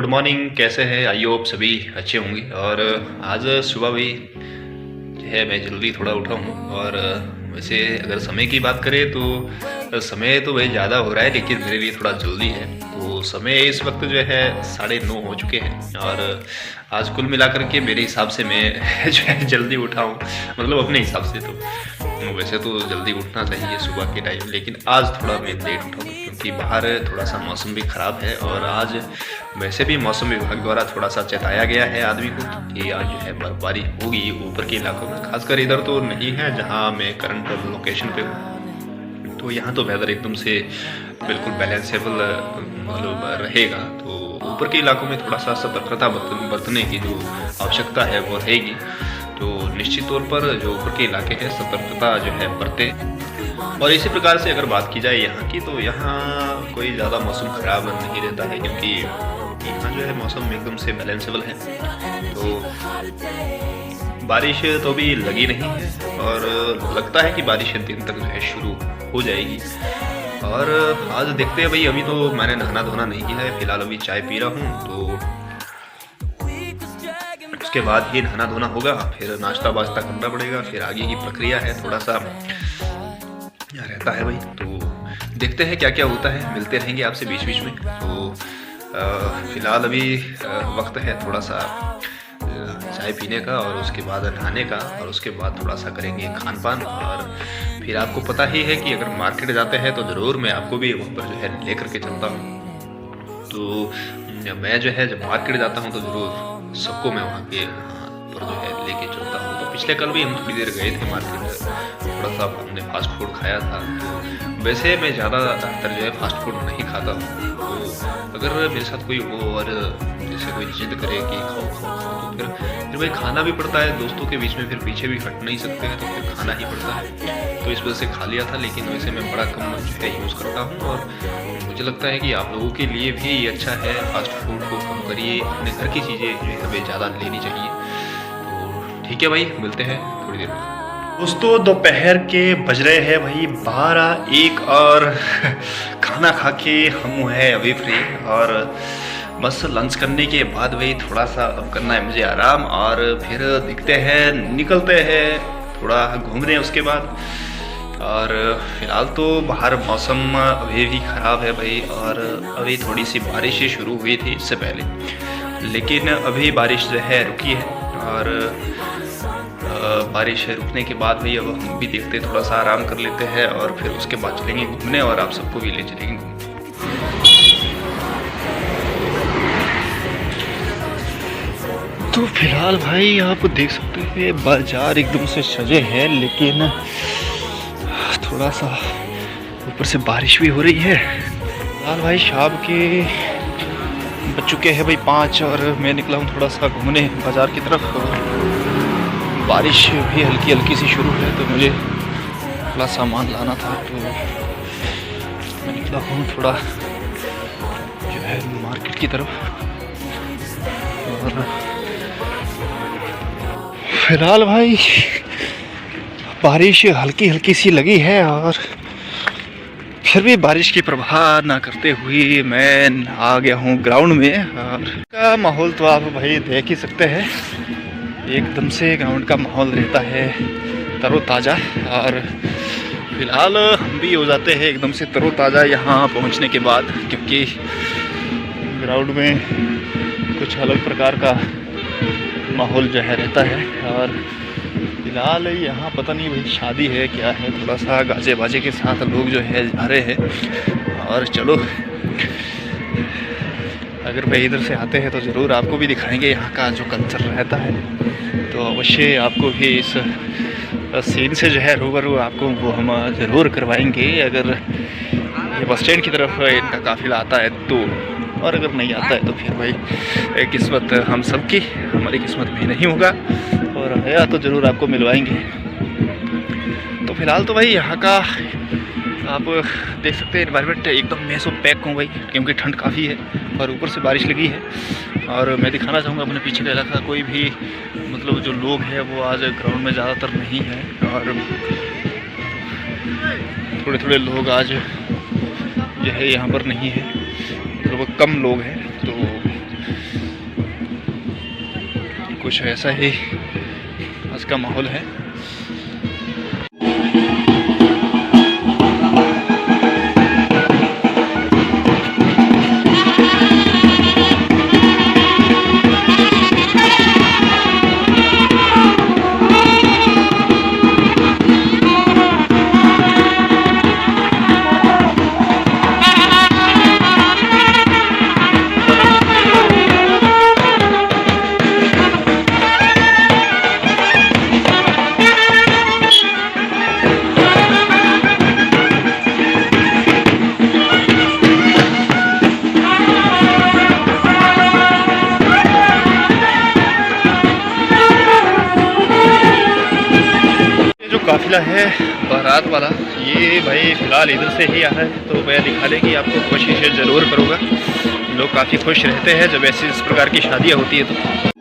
Morning, कैसे हैं? I hope सभी अच्छे होंगे। और आज सुबह भी जो है मैं जल्दी थोड़ा उठा हूँ। और वैसे अगर समय की बात करें तो समय तो भाई ज़्यादा हो रहा है, लेकिन मेरे लिए थोड़ा जल्दी है। तो समय इस वक्त जो है 9:30 हो चुके हैं। और आज कुल मिलाकर के मेरे हिसाब से मैं जो है जल्दी उठा हूँ, मतलब अपने हिसाब से। तो वैसे तो जल्दी उठना चाहिए सुबह के टाइम, लेकिन आज थोड़ा मैं लेट उठा हूँ क्योंकि बाहर थोड़ा सा मौसम भी ख़राब है। और आज वैसे भी मौसम विभाग द्वारा थोड़ा सा चेताया गया है आदमी को कि आज जो है बर्फबारी होगी ऊपर के इलाकों में। खासकर इधर तो नहीं है जहाँ मैं करंट लोकेशन पे हूँ, तो यहाँ तो वेदर एकदम से बिल्कुल बैलेंसेबल मतलब रहेगा। तो ऊपर के इलाकों में थोड़ा सा सतर्कता बरतने की जो आवश्यकता है वो रहेगी। तो निश्चित तौर पर जो ऊपर के इलाके हैं सतर्कता जो है बरते। और इसी प्रकार से अगर बात की जाए यहाँ की, तो यहाँ कोई ज़्यादा मौसम ख़राब नहीं रहता है क्योंकि यहाँ जो है मौसम एकदम से बैलेंसेबल है। तो बारिश तो अभी लगी नहीं है और लगता है कि बारिश दिन तक जो है शुरू हो जाएगी। और आज देखते हैं भाई, अभी तो मैंने नहाना धोना नहीं किया है, फिलहाल अभी चाय पी रहा हूँ। तो उसके बाद ही नहाना धोना होगा, फिर नाश्ता वास्ता करना पड़ेगा, फिर आगे की प्रक्रिया है, थोड़ा सा रहता है भाई। तो देखते हैं क्या क्या होता है, मिलते रहेंगे आपसे बीच बीच में। तो फिलहाल अभी वक्त है थोड़ा सा चाय पीने का और उसके बाद नहाने का, और उसके बाद थोड़ा सा करेंगे खान पान। और फिर आपको पता ही है कि अगर मार्केट जाते हैं तो ज़रूर मैं आपको भी वहाँ पर जो है ले करके चलता हूँ। तो मैं जो है जब मार्केट जाता हूँ तो ज़रूर सबको मैं वहाँ के पर जो है लेके चलता हूँ। तो पिछले कल भी हम थोड़ी देर गए थे मार्केट, थोड़ा सा हमने फास्ट फूड खाया था। तो वैसे मैं ज़्यादातर जो है फास्ट फूड नहीं खाता हूँ। तो अगर मेरे साथ कोई हो और जैसे कोई जिद करे कि खाओ खाओ खाओ, तो फिर भाई खाना भी पड़ता है। दोस्तों के बीच में फिर पीछे भी हट नहीं सकते हैं, तो फिर खाना ही पड़ता है। तो इस वजह से खा लिया था, लेकिन वैसे मैं बड़ा कम जो है यूज़ करता हूँ। और मुझे लगता है कि आप लोगों के लिए भी अच्छा है, फास्ट फूड को कम करिए, अपने घर की चीज़ें जो है हमें ज़्यादा लेनी चाहिए। तो ठीक है भाई, मिलते हैं थोड़ी देर में। दोस्तों दोपहर के बज रहे हैं भाई 12-1 और खाना खा के हम है अभी फ्री। और बस लंच करने के बाद भाई थोड़ा सा अब करना है मुझे आराम, और फिर दिखते हैं निकलते हैं थोड़ा घूमने उसके बाद। और फिलहाल तो बाहर मौसम अभी भी ख़राब है भाई, और अभी थोड़ी सी बारिश शुरू हुई थी इससे पहले, लेकिन अभी बारिश जो है रुकी है। और बारिश रुकने के बाद भाई अब हम भी देखते थोड़ा सा आराम कर लेते हैं, और फिर उसके बाद चलेंगे घूमने, और आप सबको भी ले चलेंगे घूमने। तो फिलहाल भाई आप देख सकते हैं बाजार एकदम से सजे हैं, लेकिन थोड़ा सा ऊपर से बारिश भी हो रही है। फिलहाल भाई शाम के बज चुके हैं भाई 5, और मैं निकला हूँ थोड़ा सा घूमने बाज़ार की तरफ। बारिश भी हल्की हल्की सी शुरू है, तो मुझे थोड़ा सामान लाना था, तो मैं निकला हूँ थोड़ा जो है मार्केट की तरफ। और फिलहाल भाई बारिश हल्की हल्की सी लगी है, और फिर भी बारिश की परवाह ना करते हुए मैं आ गया हूँ ग्राउंड में। और का माहौल तो आप भाई देख ही सकते हैं, एकदम से ग्राउंड का माहौल रहता है तरोताज़ा। और फिलहाल हम भी हो जाते हैं एकदम से तरोताज़ा यहाँ पहुँचने के बाद, क्योंकि ग्राउंड में कुछ अलग प्रकार का माहौल जो है रहता है। और फिलहाल यहाँ पता नहीं भाई शादी है क्या है, थोड़ा सा गाजे बाजे के साथ लोग जो है जा रहे हैं। और चलो अगर भाई इधर से आते हैं तो ज़रूर आपको भी दिखाएंगे यहाँ का जो कल्चर रहता है। तो अवश्य आपको भी इस सीन से जो है रूबरू आपको वो हम ज़रूर करवाएंगे, अगर ये बस स्टैंड की तरफ इनका काफ़िला आता है तो। और अगर नहीं आता है तो फिर भाई किस्मत हम सबकी, हमारी किस्मत में नहीं होगा, और आया तो ज़रूर आपको मिलवाएंगे। तो फिलहाल तो भाई यहाँ का आप देख सकते हैं एनवायरनमेंट एकदम मैं सो पैक हूँ भाई, क्योंकि ठंड काफ़ी है और ऊपर से बारिश लगी है। और मैं दिखाना चाहूँगा अपने पीछे का इलाका, कोई भी मतलब जो लोग हैं वो आज ग्राउंड में ज़्यादातर नहीं है, और थोड़े थोड़े लोग आज जो है यहाँ पर नहीं है, मतलब कम लोग हैं। तो कुछ ऐसा ही आज का माहौल है। काफिला है बारात वाला, ये भाई फिलहाल इधर से ही आ रहा है, तो मैं दिखाने की आपको कोशिश ज़रूर करूँगा। लोग काफ़ी खुश रहते हैं जब ऐसी इस प्रकार की शादियाँ होती है तो।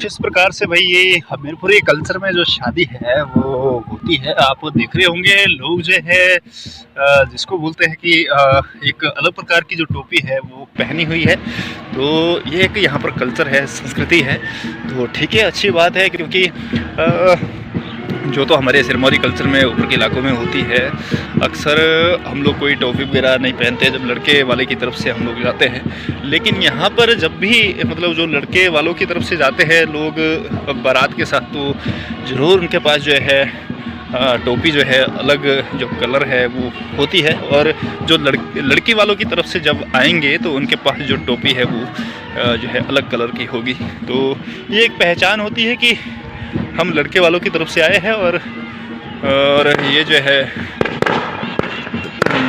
इस प्रकार से भाई ये हमीरपुरी कल्चर में जो शादी है वो होती है। आप देख रहे होंगे लोग जो है जिसको बोलते हैं कि एक अलग प्रकार की जो टोपी है वो पहनी हुई है, तो ये एक यहाँ पर कल्चर है, संस्कृति है। तो ठीक है, अच्छी बात है, क्योंकि जो तो हमारे सिरमौरी कल्चर में ऊपर के इलाकों में होती है, अक्सर हम लोग कोई टोपी वगैरह नहीं पहनते जब लड़के वाले की तरफ से हम लोग जाते हैं। लेकिन यहाँ पर जब भी मतलब जो लड़के वालों की तरफ से जाते हैं लोग बारात के साथ, तो ज़रूर उनके पास जो है टोपी जो है अलग जो कलर है वो होती है, और जो लड़की वालों की तरफ से जब आएंगे तो उनके पास जो टोपी है वो जो है अलग कलर की होगी। तो ये एक पहचान होती है कि हम लड़के वालों की तरफ से आए हैं, और ये जो है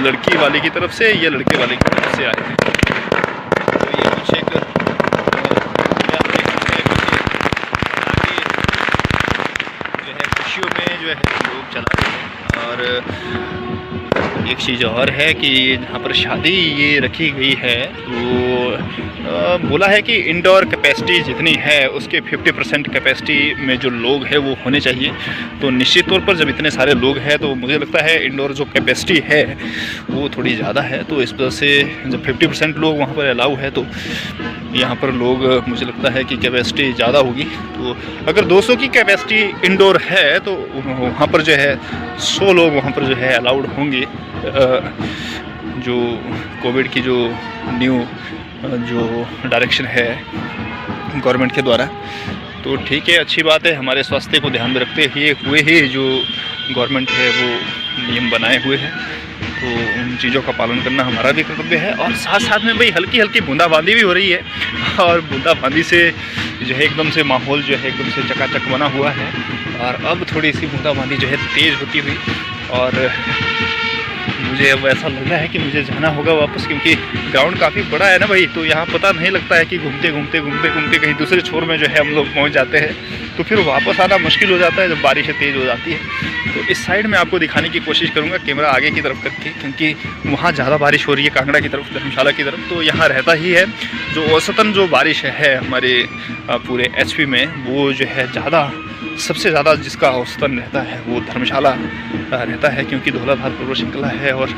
लड़की वाले की तरफ से, ये लड़के वाले की तरफ से आए हैं। तो ये कुछ एक जो है खुशियों में जो है लोग चला रहे हैं, और एक चीज़ और है कि जहाँ पर शादी ये रखी गई है तो बोला है कि इंडोर कैपेसिटी जितनी है उसके 50% कैपेसिटी में जो लोग हैं वो होने चाहिए। तो निश्चित तौर पर जब इतने सारे लोग हैं तो मुझे लगता है इंडोर जो कैपेसिटी है वो थोड़ी ज़्यादा है। तो इस वजह से जब 50% लोग वहाँ पर अलाउ है तो यहाँ पर लोग मुझे लगता है कि कैपेसिटी ज़्यादा होगी। तो अगर 200 की कैपेसिटी इंडोर है तो वहाँ पर जो है 100 लोग वहाँ पर जो है अलाउड होंगे। जो कोविड की जो न्यू जो डायरेक्शन है गवर्नमेंट के द्वारा, तो ठीक है, अच्छी बात है। हमारे स्वास्थ्य को ध्यान में रखते हुए ही जो गवर्नमेंट है वो नियम बनाए हुए हैं, तो उन चीज़ों का पालन करना हमारा भी कर्तव्य है। और साथ साथ में भाई हल्की हल्की बूंदाबांदी भी हो रही है, और बूंदाबांदी से जो है एकदम से माहौल जो है एकदम से चकाचक बना हुआ है। और अब थोड़ी सी बूंदाबांदी जो है तेज़ होती हुई, और मुझे अब ऐसा लग रहा है कि मुझे जाना होगा वापस, क्योंकि ग्राउंड काफ़ी बड़ा है ना भाई। तो यहाँ पता नहीं लगता है कि घूमते घूमते कहीं दूसरे छोर में जो है हम लोग पहुँच जाते हैं, तो फिर वापस आना मुश्किल हो जाता है जब बारिश तेज़ हो जाती है। तो इस साइड में आपको दिखाने की कोशिश करूँगा कैमरा आगे की तरफ करके, क्योंकि वहाँ ज़्यादा बारिश हो रही है कांगड़ा की तरफ, धर्मशाला की तरफ। तो यहाँ रहता ही है जो औसतन जो बारिश है हमारे पूरे HP में, वो जो है सबसे ज़्यादा जिसका औसतन रहता है वो धर्मशाला रहता है, क्योंकि धौलाधार पर्वत श्रृंखला है और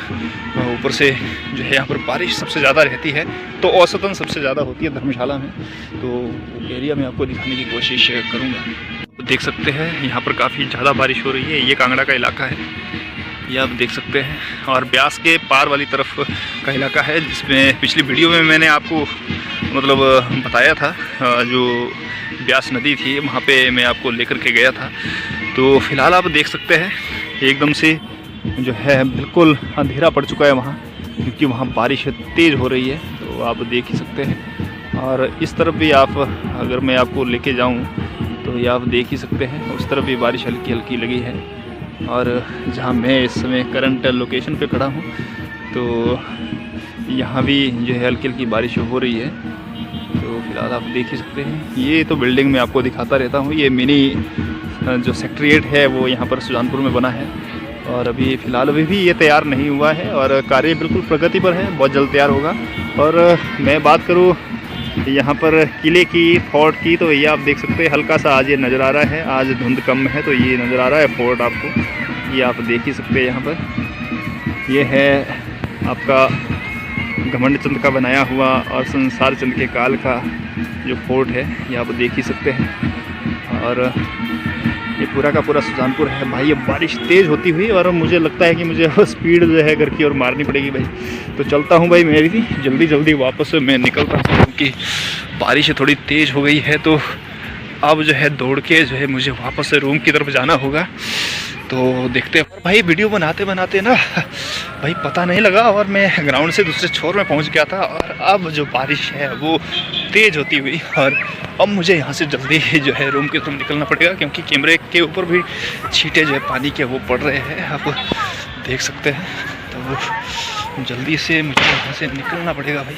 ऊपर से जो है यहाँ पर बारिश सबसे ज़्यादा रहती है। तो औसतन सबसे ज़्यादा होती है धर्मशाला में। तो एरिया में आपको दिखाने की कोशिश करूँगा। देख सकते हैं यहाँ पर काफ़ी ज़्यादा बारिश हो रही है। ये कांगड़ा का इलाका है, ये आप देख सकते हैं, और ब्यास के पार वाली तरफ का इलाका है, जिसमें पिछली वीडियो में मैंने आपको मतलब बताया था। जो ब्यास नदी थी वहाँ पे मैं आपको लेकर के गया था। तो फ़िलहाल आप देख सकते हैं एकदम से जो है बिल्कुल अंधेरा पड़ चुका है वहाँ, क्योंकि वहाँ बारिश तेज़ हो रही है। तो आप देख ही सकते हैं। और इस तरफ भी आप, अगर मैं आपको लेके जाऊँ तो ये आप देख ही सकते हैं, उस तरफ भी बारिश हल्की हल्की लगी है। और जहाँ मैं इस समय करंट लोकेशन पे खड़ा हूँ तो यहाँ भी जो है हल्की हल्की बारिश हो रही है। तो फिलहाल आप देख ही सकते हैं। ये तो बिल्डिंग में आपको दिखाता रहता हूँ। ये मिनी जो सेक्रेटरीट है वो यहाँ पर सुजानपुर में बना है, और अभी फ़िलहाल भी ये तैयार नहीं हुआ है, और कार्य बिल्कुल प्रगति पर है, बहुत जल्द तैयार होगा। और मैं बात करूँ यहाँ पर किले की, फोर्ट की, तो ये आप देख सकते हैं हल्का सा आज ये नज़र आ रहा है। आज धुंध कम है तो ये नज़र आ रहा है फोर्ट आपको, ये आप देख ही सकते हैं। यहाँ पर ये है आपका घमंड चंद का बनाया हुआ और संसार चंद के काल का जो फोर्ट है, ये आप देख ही सकते हैं। और ये पूरा का पूरा सुजानपुर है भाई। अब बारिश तेज़ होती हुई, और मुझे लगता है कि मुझे स्पीड जो है घर की ओर मारनी पड़ेगी भाई। तो चलता हूँ भाई, मेरी भी जल्दी वापस मैं निकलता हूँ, क्योंकि बारिश थोड़ी तेज़ हो गई है। तो अब जो है दौड़ के जो है मुझे वापस से रूम की तरफ जाना होगा। तो देखते हैं भाई। वीडियो बनाते ना भाई पता नहीं लगा, और मैं ग्राउंड से दूसरे छोर में पहुंच गया था। और अब जो बारिश है वो तेज़ होती हुई, और अब मुझे यहाँ से जल्दी जो है रूम की तरफ निकलना पड़ेगा, क्योंकि कैमरे के ऊपर भी छींटे जो है पानी के वो पड़ रहे हैं, आप देख सकते हैं। तो जल्दी से मुझे यहाँ से निकलना पड़ेगा भाई,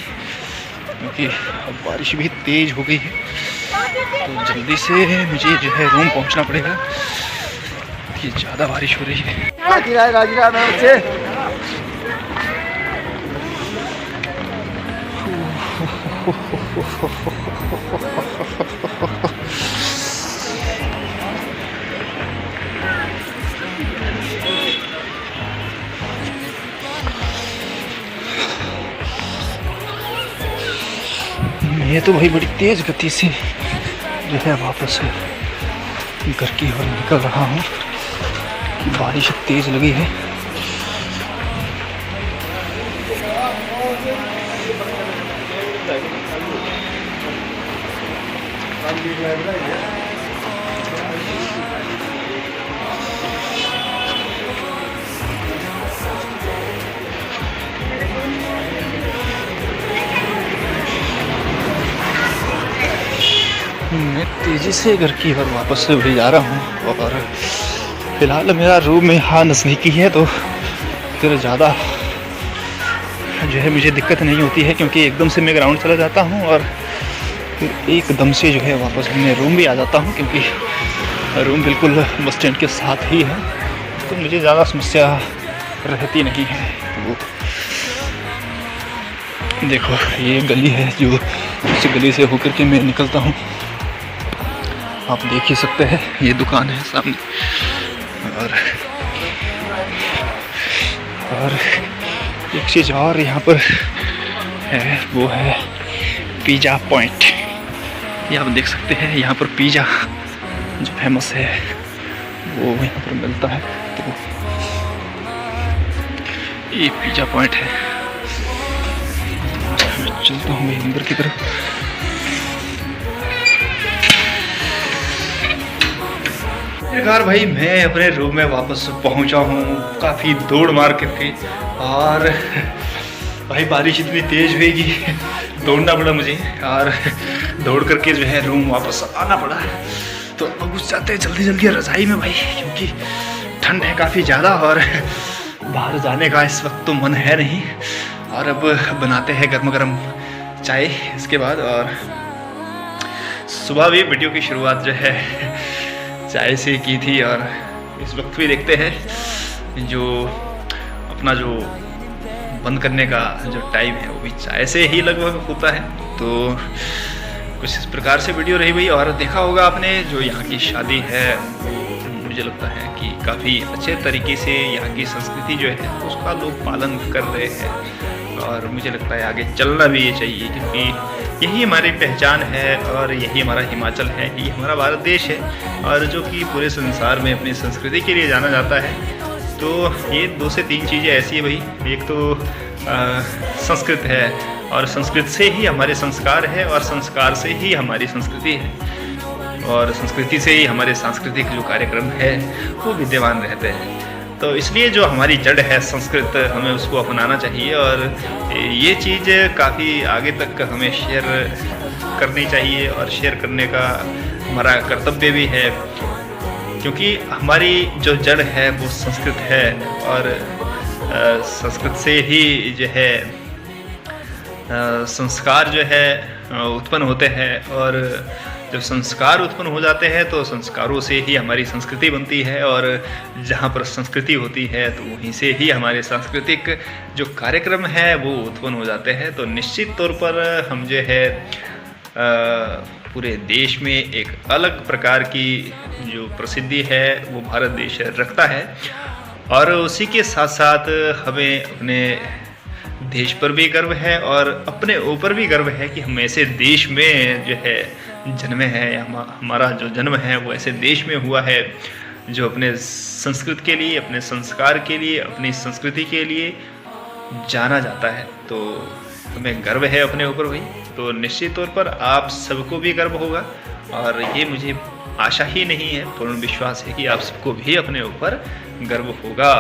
क्योंकि अब बारिश भी तेज़ हो गई है। तो जल्दी से मुझे जो है रूम पहुँचना पड़ेगा, ये ज़्यादा बारिश हो रही है। ये तो भाई बड़ी तेज़ गति से जो है वापस घर की ओर निकल रहा हूँ। बारिश तेज़ लगी है। मैं तेज़ी से घर की ओर वापस से भी जा रहा हूँ, और फ़िलहाल मेरा रूम में यहाँ नज़दीकी है, तो फिर ज़्यादा जो है मुझे दिक्कत नहीं होती है, क्योंकि एकदम से मैं ग्राउंड चला जाता हूँ और फिर एकदम से जो है वापस मैं रूम भी आ जाता हूँ, क्योंकि रूम बिल्कुल बस स्टैंड के साथ ही है। तो मुझे ज़्यादा समस्या रहती नहीं है। तो देखो ये गली है जो उस गली से होकर के मैं निकलता हूँ, आप देख ही सकते हैं। ये दुकान है सामने और एक चीज़ और यहाँ पर है, वो है पिज़्ज़ा पॉइंट। ये आप देख सकते हैं, यहाँ पर पिज़्ज़ा जो फेमस है वो यहाँ पर मिलता है। तो ये पिज़्ज़ा पॉइंट है। मैं चलता हूँ अंदर की तरफ। यार भाई मैं अपने रूम में वापस पहुंचा हूँ काफ़ी दौड़ मार करके, और भाई बारिश इतनी तेज़ हुई कि दौड़ना पड़ा मुझे, और दौड़ करके जो है रूम वापस आना पड़ा। तो अब घुस जाते हैं जल्दी जल्दी रज़ाई में भाई, क्योंकि ठंड है काफ़ी ज़्यादा और बाहर जाने का इस वक्त तो मन है नहीं। और अब बनाते हैं गर्मा गर्म चाय इसके बाद। और सुबह भी वीडियो की शुरुआत जो है चाय से की थी, और इस वक्त भी देखते हैं जो अपना जो बंद करने का जो टाइम है वो भी चाय से ही लगभग होता है। तो कुछ इस प्रकार से वीडियो रही भाई। और देखा होगा आपने जो यहाँ की शादी है, मुझे लगता है कि काफ़ी अच्छे तरीके से यहाँ की संस्कृति जो है उसका लोग पालन कर रहे हैं, और मुझे लगता है आगे चलना भी ये चाहिए, क्योंकि यही हमारी पहचान है और यही हमारा हिमाचल है, यही हमारा भारत देश है, और जो कि पूरे संसार में अपनी संस्कृति के लिए जाना जाता है। तो ये 2 से 3 चीज़ें ऐसी है भाई। एक तो संस्कृत है, और संस्कृत से ही हमारे संस्कार है, और संस्कार से ही हमारी संस्कृति है, और संस्कृति से ही हमारे सांस्कृतिक जो कार्यक्रम है वो विद्यमान रहते हैं। तो इसलिए जो हमारी जड़ है संस्कृत, हमें उसको अपनाना चाहिए, और ये चीज़ काफ़ी आगे तक हमें शेयर करनी चाहिए, और शेयर करने का हमारा कर्तव्य भी है, क्योंकि हमारी जो जड़ है वो संस्कृत है, और संस्कृत से ही जो है संस्कार जो है उत्पन्न होते हैं, और जब संस्कार उत्पन्न हो जाते हैं तो संस्कारों से ही हमारी संस्कृति बनती है, और जहाँ पर संस्कृति होती है तो वहीं से ही हमारे सांस्कृतिक जो कार्यक्रम है वो उत्पन्न हो जाते हैं। तो निश्चित तौर पर हम जो है पूरे देश में एक अलग प्रकार की जो प्रसिद्धि है वो भारत देश रखता है, और उसी के साथ साथ हमें अपने देश पर भी गर्व है और अपने ऊपर भी गर्व है कि हम ऐसे देश में जो है जन्मे हैं। हमारा जो जन्म है वो ऐसे देश में हुआ है जो अपने संस्कृति के लिए, अपने संस्कार के लिए, अपनी संस्कृति के लिए जाना जाता है। तो हमें गर्व है अपने ऊपर भी। तो निश्चित तौर पर आप सबको भी गर्व होगा, और ये मुझे आशा ही नहीं है, पूर्ण विश्वास है कि आप सबको भी अपने ऊपर गर्व होगा।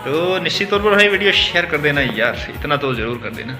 तो निश्चित तौर पर भाई वीडियो शेयर कर देना यार, इतना तो ज़रूर कर देना।